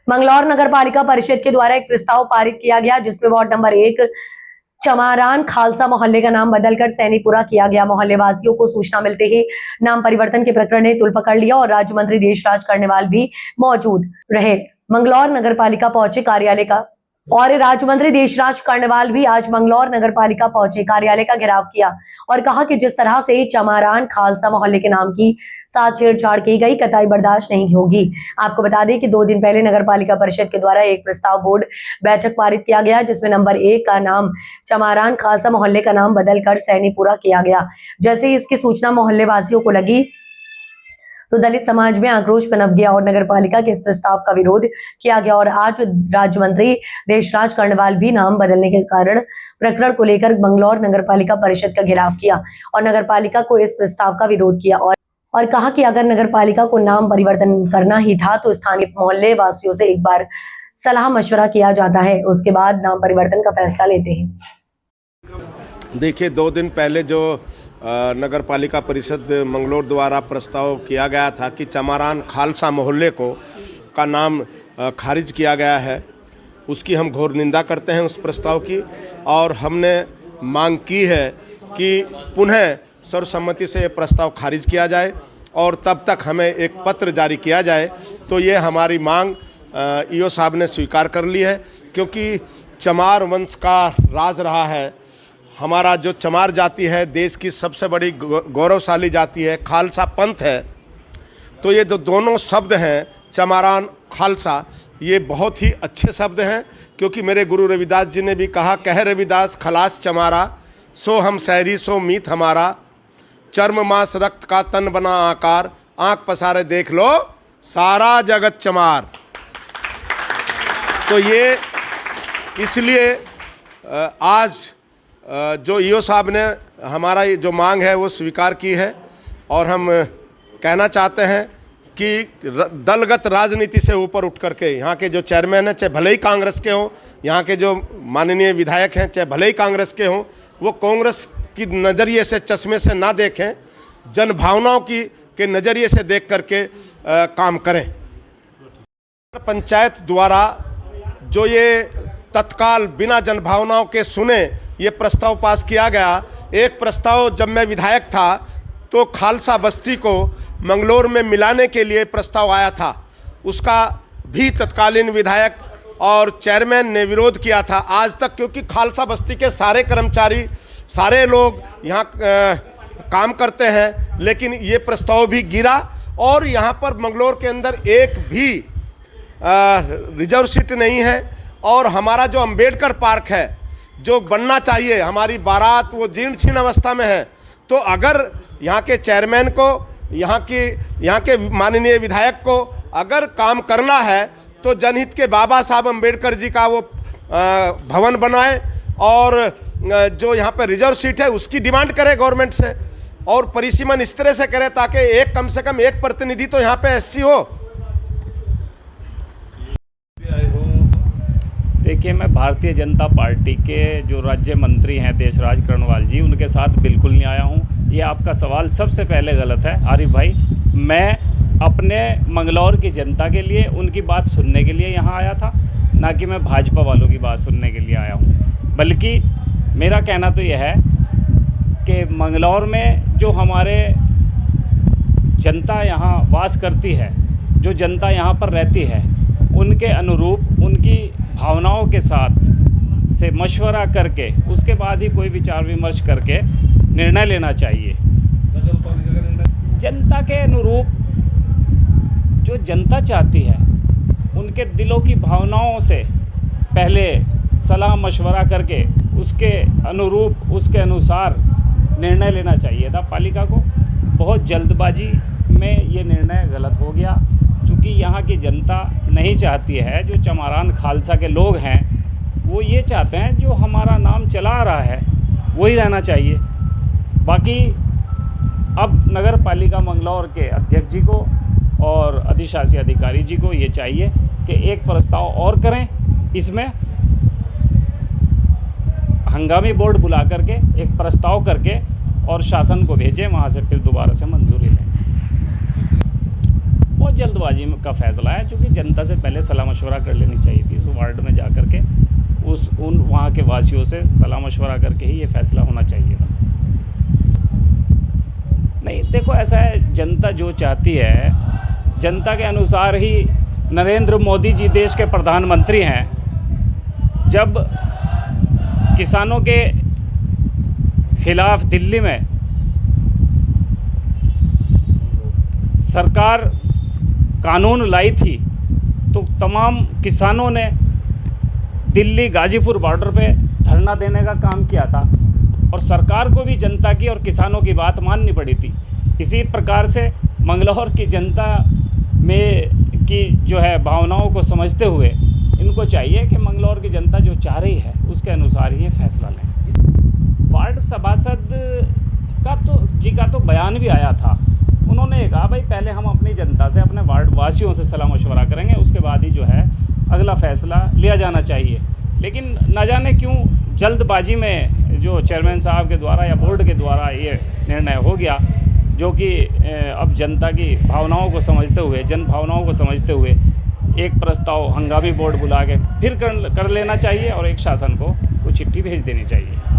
मंगलौर नगर पालिका परिषद के द्वारा एक प्रस्ताव पारित किया गया जिसमें वार्ड नंबर 1 चमारान खालसा मोहल्ले का नाम बदलकर सैनीपुरा किया गया। मोहल्ले वासियों को सूचना मिलते ही नाम परिवर्तन के प्रकरण ने तुल पकड़ लिया और राज्य मंत्री देशराज कर्णवाल भी मौजूद रहे। मंगलौर नगर पालिका पहुंचे कार्यालय का और राज्य मंत्री देशराज कर्णवाल भी आज मंगलौर नगर पालिका पहुंचे, कार्यालय का घेराव किया और कहा कि जिस तरह से चमारान खालसा मोहल्ले के नाम की साथ छेड़छाड़ की गई कतई बर्दाश्त नहीं होगी। आपको बता दें कि 2 दिन पहले नगर पालिका परिषद के द्वारा एक प्रस्ताव बोर्ड बैठक पारित किया गया जिसमें नंबर 1 का नाम चमारान खालसा मोहल्ले का नाम बदलकर सैनीपुरा किया गया। जैसे ही इसकी सूचना मोहल्ले वासियों को लगी तो दलित समाज में आक्रोश पनप गया और नगर पालिका के इस प्रस्ताव का विरोध किया गया और आज राज्य मंत्री देशराज कर्णवाल भी नाम बदलने के कारण प्रकरण को लेकर मंगलौर नगर पालिका परिषद का घेराव किया और नगर पालिका को इस प्रस्ताव का विरोध किया और कहा कि अगर नगर पालिका को नाम परिवर्तन करना ही था तो स्थानीय मोहल्ले वासियों से एक बार सलाह मशवरा किया जाता है, उसके बाद नाम परिवर्तन का फैसला लेते हैं। देखिए, 2 दिन पहले जो नगर पालिका परिषद मंगलौर द्वारा प्रस्ताव किया गया था कि चमारान खालसा मोहल्ले का नाम खारिज किया गया है, उसकी हम घोर निंदा करते हैं उस प्रस्ताव की और हमने मांग की है कि पुनः सर्वसम्मति से ये प्रस्ताव खारिज किया जाए और तब तक हमें एक पत्र जारी किया जाए। तो ये हमारी मांग ईओ साहब ने स्वीकार कर ली है, क्योंकि चमार वंश का राज रहा है। हमारा जो चमार जाति है देश की सबसे बड़ी गौरवशाली जाति है, खालसा पंथ है। तो ये जो दोनों शब्द हैं चमारान खालसा, ये बहुत ही अच्छे शब्द हैं, क्योंकि मेरे गुरु रविदास जी ने भी कहा, कह रविदास खलास चमारा, सो हम शहरी सो मीत हमारा, चर्म मांस रक्त का तन बना आकार, आंख पसारे देख लो सारा जगत चमार। तो ये इसलिए आज जो ईओ साहब ने हमारा जो मांग है वो स्वीकार की है और हम कहना चाहते हैं कि दलगत राजनीति से ऊपर उठ करके यहाँ के जो चेयरमैन हैं, चाहे भले ही कांग्रेस के हों, यहाँ के जो माननीय विधायक हैं चाहे भले ही कांग्रेस के हों, वो कांग्रेस की नज़रिए से चश्मे से ना देखें, जन भावनाओं के नज़रिए से देख करके काम करें। पंचायत द्वारा जो ये तत्काल बिना जनभावनाओं के सुने ये प्रस्ताव पास किया गया। एक प्रस्ताव जब मैं विधायक था तो खालसा बस्ती को मंगलौर में मिलाने के लिए प्रस्ताव आया था, उसका भी तत्कालीन विधायक और चेयरमैन ने विरोध किया था आज तक, क्योंकि खालसा बस्ती के सारे कर्मचारी सारे लोग यहाँ काम करते हैं, लेकिन ये प्रस्ताव भी गिरा और यहाँ पर मंगलौर के अंदर एक भी रिजर्व सीट नहीं है। और हमारा जो अंबेडकर पार्क है जो बनना चाहिए, हमारी बारात वो जीर्ण शीर्ण अवस्था में है। तो अगर यहाँ के चेयरमैन को, यहाँ के माननीय विधायक को अगर काम करना है तो जनहित के बाबा साहब अंबेडकर जी का वो भवन बनाए और जो यहाँ पर रिजर्व सीट है उसकी डिमांड करे गवर्नमेंट से और परिसीमन इस तरह से करे ताकि कम से कम एक प्रतिनिधि तो यहाँ पे एससी हो। देखिए, मैं भारतीय जनता पार्टी के जो राज्य मंत्री हैं देशराज कर्णवाल जी, उनके साथ बिल्कुल नहीं आया हूं। ये आपका सवाल सबसे पहले गलत है आरिफ भाई। मैं अपने मंगलौर की जनता के लिए, उनकी बात सुनने के लिए यहाँ आया था, ना कि मैं भाजपा वालों की बात सुनने के लिए आया हूँ। बल्कि मेरा कहना तो यह है कि मंगलौर में जो हमारे जनता यहाँ वास करती है, जो जनता यहाँ पर रहती है, उनके अनुरूप उनकी भावनाओं के साथ से मशवरा करके उसके बाद ही कोई विचार विमर्श करके निर्णय लेना चाहिए। जनता के अनुरूप जो जनता चाहती है, उनके दिलों की भावनाओं से पहले सलाह मशवरा करके उसके अनुरूप, उसके अनुसार निर्णय लेना चाहिए था पालिका को। बहुत जल्दबाजी में ये निर्णय गलत हो गया, क्योंकि यहाँ की जनता नहीं चाहती है, जो चमारान खालसा के लोग हैं वो ये चाहते हैं जो हमारा नाम चला आ रहा है वही रहना चाहिए। बाकी अब नगर पालिका मंगलौर के अध्यक्ष जी को और अधिशासी अधिकारी जी को ये चाहिए कि एक प्रस्ताव और करें, इसमें हंगामी बोर्ड बुला करके एक प्रस्ताव करके और शासन को भेजें, वहाँ से फिर दोबारा से मंजूरी लें। बहुत जल्दबाजी में का फैसला है, क्योंकि जनता से पहले सलाह मशवरा कर लेनी चाहिए थी। उस वार्ड में जा कर के उन वहाँ के वासियों से सलाह मशवरा करके ही ये फैसला होना चाहिए था। नहीं, देखो ऐसा है, जनता जो चाहती है, जनता के अनुसार ही नरेंद्र मोदी जी देश के प्रधानमंत्री हैं। जब किसानों के खिलाफ दिल्ली में सरकार कानून लाई थी, तो तमाम किसानों ने दिल्ली गाजीपुर बॉर्डर पे धरना देने का काम किया था, और सरकार को भी जनता की और किसानों की बात माननी पड़ी थी। इसी प्रकार से मंगलौर की जनता में की जो है भावनाओं को समझते हुए इनको चाहिए कि मंगलौर की जनता जो चाह रही है उसके अनुसार ही ये फैसला लें। वार्ड सभासद का तो बयान भी आया था। उन्होंने कहा भाई पहले हम अपनी जनता से, अपने वार्ड वासियों से सलाह मशवरा करेंगे, उसके बाद ही जो है अगला फैसला लिया जाना चाहिए। लेकिन न जाने क्यों जल्दबाजी में जो चेयरमैन साहब के द्वारा या बोर्ड के द्वारा ये निर्णय हो गया, जो कि अब जनता की भावनाओं को समझते हुए, जन भावनाओं को समझते हुए एक प्रस्ताव हंगामी बोर्ड बुला के फिर कर लेना चाहिए और एक शासन को वो चिट्ठी भेज देनी चाहिए।